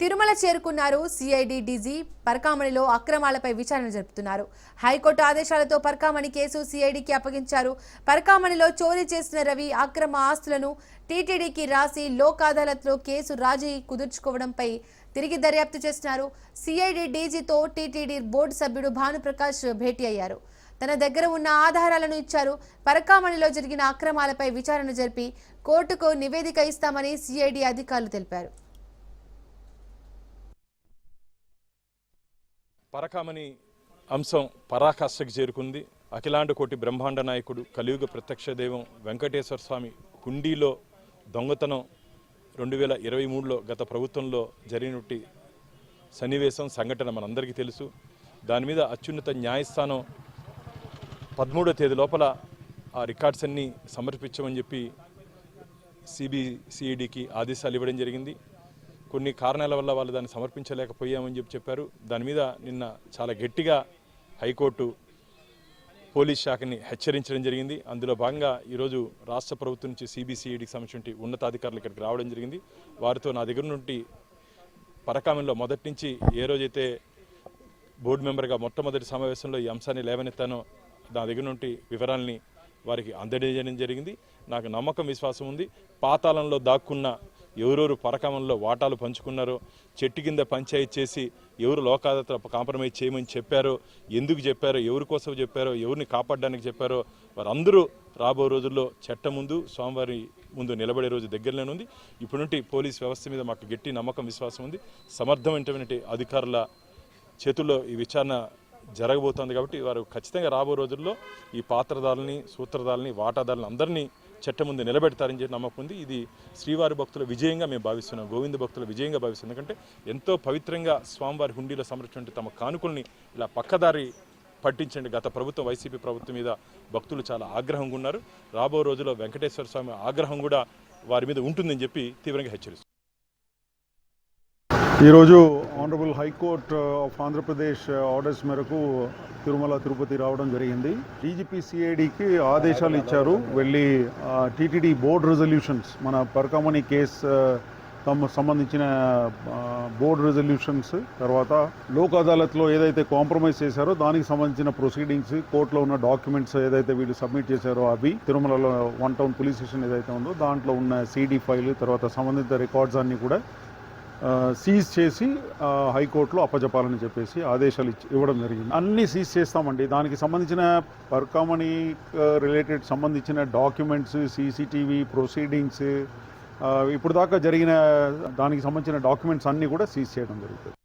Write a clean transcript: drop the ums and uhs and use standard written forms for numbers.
తిరుమల చేరుకున్నారు CID DG. పరకామణిలో అక్రమాలపై విచారణ జరుపుతున్నారు. హైకోర్టు ఆదేశాలతో పరకామణి కేసు సిఐడికి అప్పగించారు. పరకామణిలో చోరీ చేసిన రవి అక్రమ ఆస్తులను టీటీడీకి రాసి లోక్ అదాలత్లో కేసు రాజీ కుదుర్చుకోవడంపై తిరిగి దర్యాప్తు చేస్తున్నారు. సిఐడి డీజీతో టీటీడీ బోర్డు సభ్యుడు భానుప్రకాష్ భేటీ అయ్యారు. తన దగ్గర ఉన్న ఆధారాలను ఇచ్చారు. పరకామణిలో జరిగిన అక్రమాలపై విచారణ జరిపి కోర్టుకు నివేదిక ఇస్తామని సిఐడి అధికారులు తెలిపారు. పరకామణి అంశం పరాకాష్ఠకు చేరుకుంది. అఖిలాండ కోటి బ్రహ్మాండ నాయకుడు కలియుగ ప్రత్యక్ష దైవం వెంకటేశ్వర స్వామి హుండీలో దొంగతనం 2023లో గత ప్రభుత్వంలో జరిగినట్టు సన్నివేశం సంఘటన మనందరికీ తెలుసు. దాని మీద అత్యున్నత న్యాయస్థానం 13వ తేదీ లోపల ఆ రికార్డ్స్ అన్నీ సమర్పించమని చెప్పి సిబిసిఐడికి ఆదేశాలు ఇవ్వడం జరిగింది. కొన్ని కారణాల వల్ల వాళ్ళు దాన్ని సమర్పించలేకపోయామని చెప్పారు. దాని మీద నిన్న చాలా గట్టిగా హైకోర్టు పోలీస్ శాఖని హెచ్చరించడం జరిగింది. అందులో భాగంగా ఈరోజు రాష్ట్ర ప్రభుత్వం నుంచి సిబిసిఐడికి సంబంధించిన ఉన్నతాధికారులు ఇక్కడికి రావడం జరిగింది. వారితో నా దగ్గర నుండి పరకామణిలో మొదటి నుంచి ఏ రోజైతే బోర్డు మెంబర్గా మొట్టమొదటి సమావేశంలో ఈ అంశాన్ని లేవనెత్తానో నా దగ్గర నుండి వివరాలని వారికి అందజేయడం జరిగింది. నాకు నమ్మకం విశ్వాసం ఉంది. పాతాళంలో దాక్కున్న ఎవరెవరు పరకామణిలో వాటాలు పంచుకున్నారో, చెట్టు కింద పంచాయతీ చేసి ఎవరు లోకాదాలతో కాంప్రమైజ్ చేయమని చెప్పారో, ఎందుకు చెప్పారో, ఎవరి కోసం చెప్పారో, ఎవరిని కాపాడడానికి చెప్పారో వారందరూ రాబో రోజుల్లో చట్టం ముందు స్వామివారి ముందు నిలబడే రోజు దగ్గరలోనే ఉంది. ఇప్పటి నుండి పోలీస్ వ్యవస్థ మీద మాకు గట్టి నమ్మకం విశ్వాసం ఉంది. సమర్థమైనటువంటి అధికారుల చేతుల్లో ఈ విచారణ జరగబోతోంది. కాబట్టి వారు ఖచ్చితంగా రాబో రోజుల్లో ఈ పాత్రదారులని, సూత్రధారులని, వాటాదారులని అందరినీ చట్టం ముందు నిలబెడతారని చెప్పి నమ్మకం ఉంది. ఇది శ్రీవారి భక్తుల విజయంగా మేము భావిస్తున్నాం, గోవింద భక్తుల విజయంగా భావిస్తున్నాం. ఎందుకంటే ఎంతో పవిత్రంగా స్వామివారి హుండీలో సమర్పించిన తమ కానుకల్ని ఇలా పక్కదారి పట్టించండి. గత ప్రభుత్వం వైసీపీ ప్రభుత్వం మీద భక్తులు చాలా ఆగ్రహంగా ఉన్నారు. రాబో రోజుల్లో వెంకటేశ్వర స్వామి ఆగ్రహం కూడా వారి మీద ఉంటుందని చెప్పి తీవ్రంగా హెచ్చరిస్తారు. ఈరోజు honourable high court of Andhra Pradesh orders మేరకు తిరుమల తిరుపతి రావడం జరిగింది. డీజీపీ సిఐడికి ఆదేశాలు ఇచ్చారు. వెళ్ళి టీటీడీ బోర్డు రెజల్యూషన్స్, మన పరకామణి కేసు సంబంధించిన బోర్డు రెజల్యూషన్స్, తర్వాత లోక్ అదాలత్లో ఏదైతే కాంప్రమైజ్ చేశారో దానికి సంబంధించిన ప్రొసీడింగ్స్, కోర్టులో ఉన్న డాక్యుమెంట్స్ ఏదైతే వీళ్ళు సబ్మిట్ చేశారో అవి, తిరుమలలో 1 టౌన్ పోలీస్ స్టేషన్ ఏదైతే ఉందో దాంట్లో ఉన్న సిడి ఫైల్, తర్వాత సంబంధిత రికార్డ్స్ అన్నీ కూడా సీజ్ చేసి హైకోర్టులో అప్పజెప్పాలని చెప్పేసి ఆదేశాలు ఇవ్వడం జరిగింది. అన్నీ సీజ్ చేస్తామండి. దానికి సంబంధించిన పరకామణి రిలేటెడ్ సంబంధించిన డాక్యుమెంట్స్, సీసీటీవీ ప్రొసీడింగ్స్, ఇప్పుడు దాకా జరిగిన దానికి సంబంధించిన డాక్యుమెంట్స్ అన్నీ కూడా సీజ్ చేయడం జరుగుతుంది.